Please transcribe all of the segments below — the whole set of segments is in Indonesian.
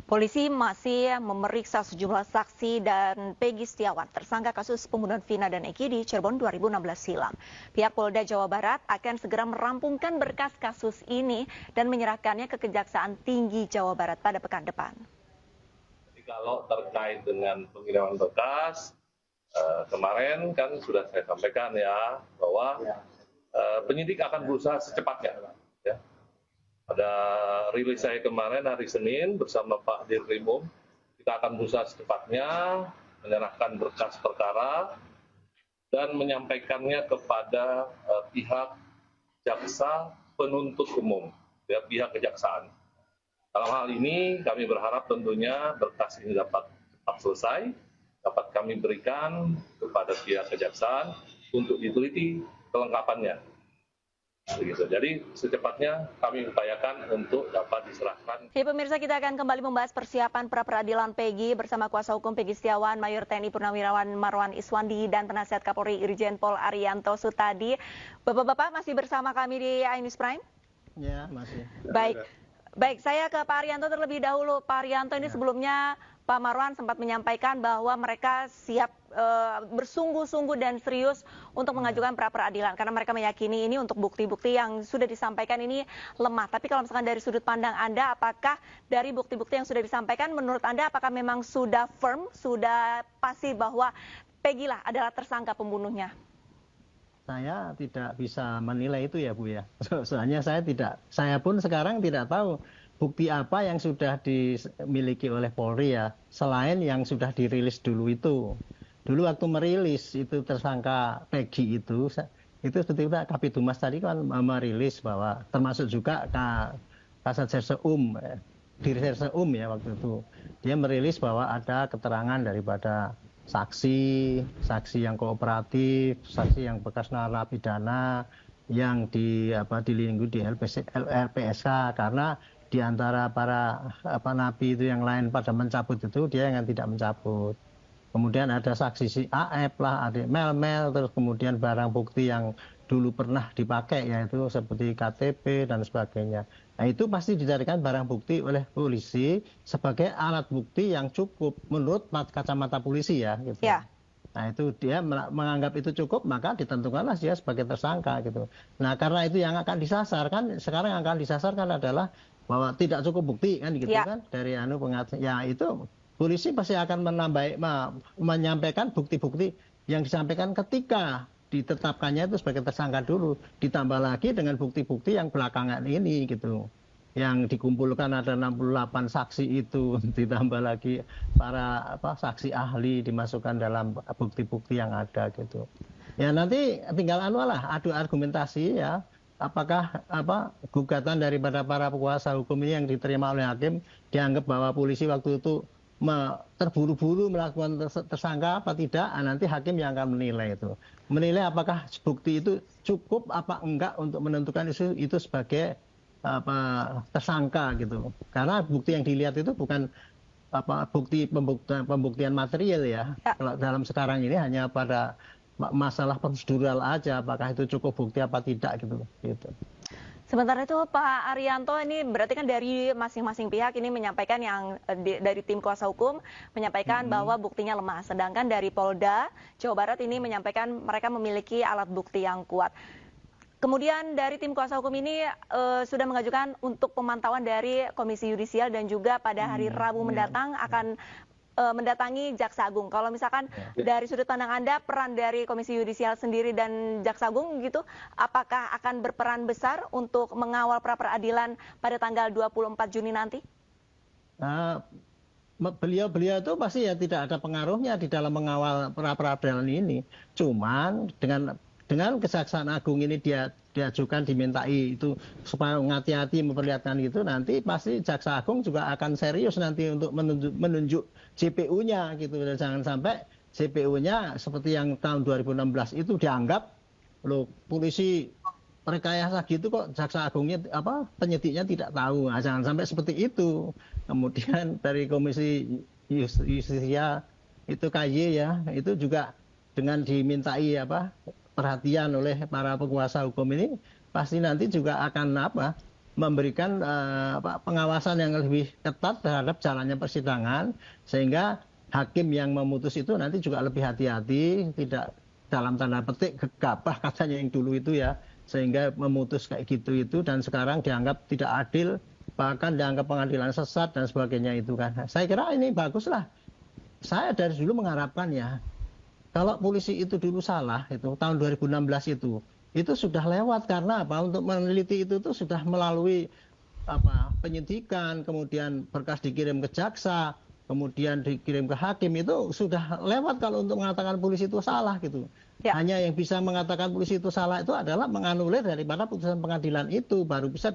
Polisi masih memeriksa sejumlah saksi dan Peggy Setiawan, tersangka kasus pembunuhan Vina dan Eki di Cirebon 2016 silam. Pihak Polda Jawa Barat akan segera merampungkan berkas kasus ini dan menyerahkannya ke Kejaksaan Tinggi Jawa Barat pada pekan depan. Jadi kalau terkait dengan pengiriman berkas, kemarin kan sudah saya sampaikan ya, bahwa penyidik akan berusaha secepatnya. Ya. Pada rilis saya kemarin hari Senin bersama Pak Dirkrimum, kita akan berusaha secepatnya menyerahkan berkas perkara dan menyampaikannya kepada pihak jaksa penuntut umum, ya, pihak kejaksaan. Dalam hal ini kami berharap tentunya berkas ini dapat cepat selesai, dapat kami berikan kepada pihak kejaksaan untuk diteliti kelengkapannya. Begitu. Jadi secepatnya kami upayakan untuk dapat diserahkan. Hey, pemirsa, kita akan kembali membahas persiapan pra-peradilan Peggy bersama kuasa hukum Peggy Setiawan, Mayor TNI Purnawirawan Marwan Iswandi dan penasihat Kapolri Irjen Pol Arianto Sutadi. Bapak-bapak masih bersama kami di iNews Prime? Ya, masih. Baik, saya ke Pak Arianto terlebih dahulu. Pak Arianto, ini sebelumnya Pak Marwan sempat menyampaikan bahwa mereka siap bersungguh-sungguh dan serius untuk mengajukan pra-peradilan karena mereka meyakini ini untuk bukti-bukti yang sudah disampaikan ini lemah. Tapi kalau misalkan dari sudut pandang Anda, apakah dari bukti-bukti yang sudah disampaikan menurut Anda apakah memang sudah firm, sudah pasti bahwa Peggy lah adalah tersangka pembunuhnya? Saya tidak bisa menilai itu ya Bu ya. Soalnya saya pun sekarang tidak tahu bukti apa yang sudah dimiliki oleh Polri ya, selain yang sudah dirilis dulu itu. Dulu waktu merilis itu tersangka Peggy itu sebetulnya Kabid Humas tadi kan merilis bahwa termasuk juga Kasat Serseum, Dirserseum ya waktu itu. Dia merilis bahwa ada keterangan daripada saksi yang kooperatif, saksi yang bekas narapidana yang dilindungi di LPSK karena di antara para napi itu yang lain pada mencabut itu dia yang tidak mencabut. Kemudian ada saksi si AF lah, ada mel-mel, terus kemudian barang bukti yang dulu pernah dipakai yaitu seperti KTP dan sebagainya. Nah itu pasti dicarikan barang bukti oleh polisi sebagai alat bukti yang cukup menurut kacamata polisi ya. Gitu. Ya. Nah itu dia menganggap itu cukup maka ditentukanlah dia sebagai tersangka gitu. Nah karena itu yang akan disasar kan sekarang yang akan disasar kan adalah bahwa tidak cukup bukti kan gitu kan dari ya itu polisi pasti akan menyampaikan bukti-bukti yang disampaikan ketika ditetapkannya itu sebagai tersangka dulu, ditambah lagi dengan bukti-bukti yang belakangan ini gitu. Yang dikumpulkan ada 68 saksi itu, ditambah lagi para saksi ahli dimasukkan dalam bukti-bukti yang ada gitu. Ya nanti tinggal adu argumentasi ya. Apakah gugatan daripada para kuasa hukum ini yang diterima oleh hakim dianggap bahwa polisi waktu itu terburu-buru melakukan tersangka apa tidak, nanti hakim yang akan menilai itu. Menilai apakah bukti itu cukup apa enggak untuk menentukan itu sebagai tersangka gitu. Karena bukti yang dilihat itu bukan bukti pembuktian material ya. Kalau dalam sekarang ini hanya pada masalah prosedural aja, apakah itu cukup bukti apa tidak gitu. Sementara itu Pak Arianto, ini berarti kan dari masing-masing pihak ini menyampaikan yang dari tim kuasa hukum menyampaikan bahwa buktinya lemah. Sedangkan dari Polda Jawa Barat ini menyampaikan mereka memiliki alat bukti yang kuat. Kemudian dari tim kuasa hukum ini sudah mengajukan untuk pemantauan dari Komisi Yudisial dan juga pada hari Rabu mendatang akan mendatangi Jaksa Agung. Kalau misalkan dari sudut pandang Anda, peran dari Komisi Yudisial sendiri dan Jaksa Agung gitu, apakah akan berperan besar untuk mengawal pra-peradilan pada tanggal 24 Juni nanti? Beliau itu pasti ya tidak ada pengaruhnya di dalam mengawal pra-peradilan ini. Cuman dengan Kejaksaan Agung ini dia diajukan dimintai itu supaya hati-hati memperlihatkan itu, nanti pasti Jaksa Agung juga akan serius nanti untuk menunjuk JPU-nya gitu. Dan jangan sampai JPU-nya seperti yang tahun 2016 itu dianggap loh polisi rekayasa gitu kok Jaksa Agungnya penyidiknya tidak tahu. Nah, jangan sampai seperti itu. Kemudian dari Komisi Yudisial itu KY ya, itu juga dengan dimintai perhatian oleh para penguasa hukum ini pasti nanti juga akan memberikan pengawasan yang lebih ketat terhadap jalannya persidangan, sehingga hakim yang memutus itu nanti juga lebih hati-hati, tidak dalam tanda petik gegabah katanya yang dulu itu ya, sehingga memutus kayak gitu itu, dan sekarang dianggap tidak adil, bahkan dianggap pengadilan sesat dan sebagainya itu kan. Saya kira ini baguslah. Saya dari dulu mengharapkan ya, kalau polisi itu dulu salah, itu tahun 2016 itu sudah lewat, karena apa? Untuk meneliti itu tuh sudah melalui penyidikan, kemudian berkas dikirim ke jaksa, kemudian dikirim ke hakim, itu sudah lewat kalau untuk mengatakan polisi itu salah gitu. Ya. Hanya yang bisa mengatakan polisi itu salah itu adalah menganulir daripada putusan pengadilan itu, baru bisa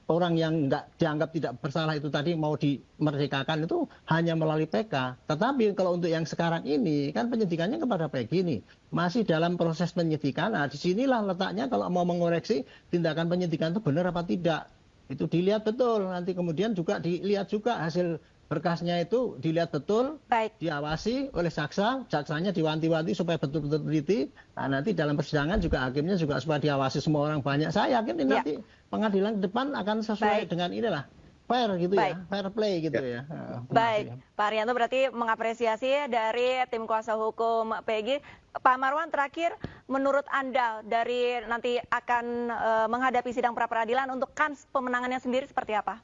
orang yang nggak dianggap tidak bersalah itu tadi mau dimerdekakan itu hanya melalui PK. Tetapi kalau untuk yang sekarang ini kan penyidikannya kepada PG ini masih dalam proses penyidikan. Nah, disinilah letaknya kalau mau mengoreksi tindakan penyidikan itu benar apa tidak. Itu dilihat betul, nanti kemudian juga dilihat juga hasil berkasnya itu dilihat betul, diawasi oleh jaksa, jaksanya diwanti-wanti supaya betul-betul teliti. Nah, nanti dalam persidangan juga hakimnya juga supaya diawasi semua orang banyak. Saya yakin ini nanti pengadilan ke depan akan sesuai dengan inilah, fair gitu ya, fair play gitu ya. Baik, Pak Arianto berarti mengapresiasi dari tim kuasa hukum PG. Pak Marwan, terakhir, menurut Anda dari nanti akan menghadapi sidang pra peradilan untuk kans pemenangannya sendiri seperti apa?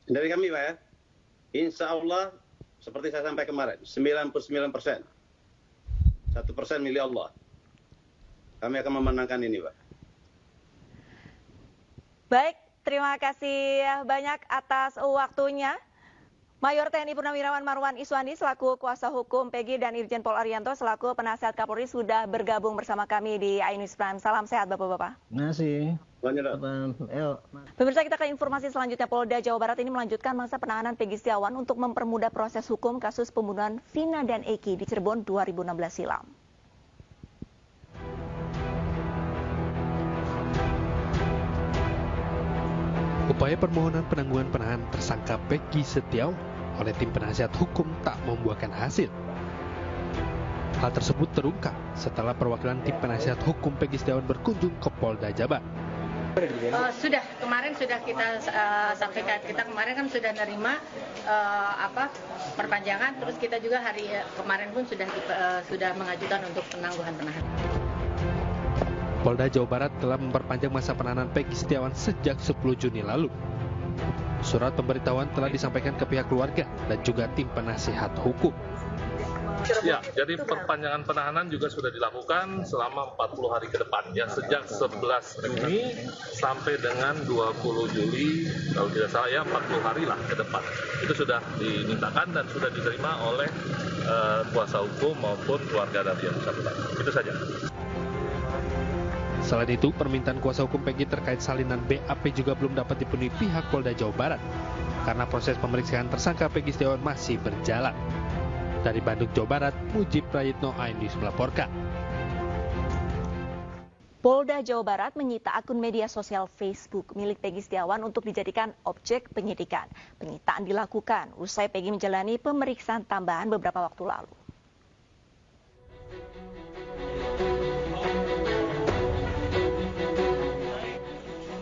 Dari kami Pak ya, insya Allah seperti saya sampaikan kemarin, 99%. 1% milik Allah. Kami akan memenangkan ini Pak. Baik, terima kasih banyak atas waktunya. Mayor TNI Purnawirawan Marwan Iswandi selaku kuasa hukum PG dan Irjen Pol Arianto selaku penasihat Kapolri sudah bergabung bersama kami di iNews Prime. Salam sehat Bapak-Bapak. Terima kasih. Pemirsa, kita ke informasi selanjutnya. Polda Jawa Barat ini melanjutkan masa penahanan Peggy Setiawan untuk mempermudah proses hukum kasus pembunuhan Vina dan Eki di Cirebon 2016 silam. Upaya permohonan penangguhan penahanan tersangka Peggy Setiawan oleh tim penasihat hukum tak membuahkan hasil. Hal tersebut terungkap setelah perwakilan tim penasihat hukum Peggy Setiawan berkunjung ke Polda Jabar. Kemarin sudah kita sampaikan, kita kemarin kan sudah nerima perpanjangan, terus kita juga hari kemarin pun sudah mengajukan untuk penangguhan penahanan. Polda Jawa Barat telah memperpanjang masa penahanan Peggy Setiawan sejak 10 Juni lalu. Surat pemberitahuan telah disampaikan ke pihak keluarga dan juga tim penasihat hukum. Ya, jadi perpanjangan penahanan juga sudah dilakukan selama 40 hari ke depan, ya, sejak 11 Juni sampai dengan 20 Juli, kalau tidak salah ya 40 hari lah ke depan. Itu sudah dimintakan dan sudah diterima oleh kuasa hukum maupun keluarga dari yang bersangkutan. Itu saja. Selain itu, permintaan kuasa hukum Peggy terkait salinan BAP juga belum dapat dipenuhi pihak Polda Jawa Barat karena proses pemeriksaan tersangka Peggy Setiawan masih berjalan. Dari Bandung, Jawa Barat, Mujib Prayitno, iNews melaporkan. Polda Jawa Barat menyita akun media sosial Facebook milik Peggy Setiawan untuk dijadikan objek penyidikan. Penyitaan dilakukan usai Peggy menjalani pemeriksaan tambahan beberapa waktu lalu.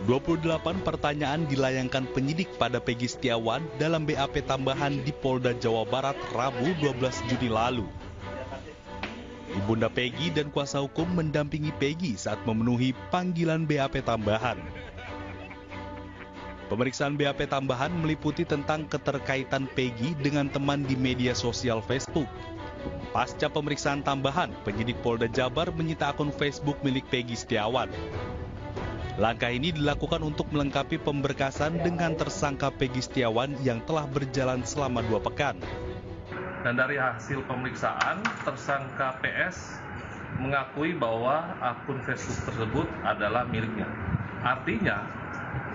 "28 pertanyaan dilayangkan penyidik pada Peggy Setiawan dalam BAP tambahan di Polda Jawa Barat Rabu 12 Juni lalu. Ibunda Peggy dan kuasa hukum mendampingi Peggy saat memenuhi panggilan BAP tambahan. Pemeriksaan BAP tambahan meliputi tentang keterkaitan Peggy dengan teman di media sosial Facebook. Pasca pemeriksaan tambahan, penyidik Polda Jabar menyita akun Facebook milik Peggy Setiawan. Langkah ini dilakukan untuk melengkapi pemberkasan dengan tersangka Peggy Setiawan yang telah berjalan selama 2 pekan. Dan dari hasil pemeriksaan, tersangka PS mengakui bahwa akun Facebook tersebut adalah miliknya. Artinya,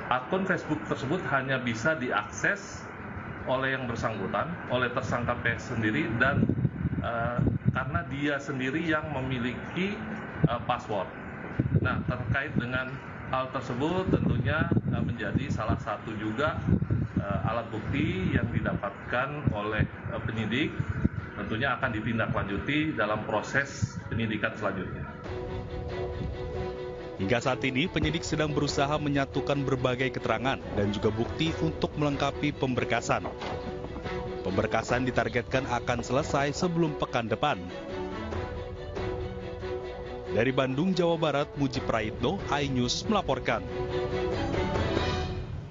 akun Facebook tersebut hanya bisa diakses oleh yang bersangkutan, oleh tersangka PS sendiri, dan karena dia sendiri yang memiliki password. Nah, terkait dengan hal tersebut tentunya menjadi salah satu juga alat bukti yang didapatkan oleh penyidik, tentunya akan ditindaklanjuti dalam proses penyidikan selanjutnya. Hingga saat ini, penyidik sedang berusaha menyatukan berbagai keterangan dan juga bukti untuk melengkapi pemberkasan. Pemberkasan ditargetkan akan selesai sebelum pekan depan. Dari Bandung, Jawa Barat, Muji Praitno, iNews melaporkan.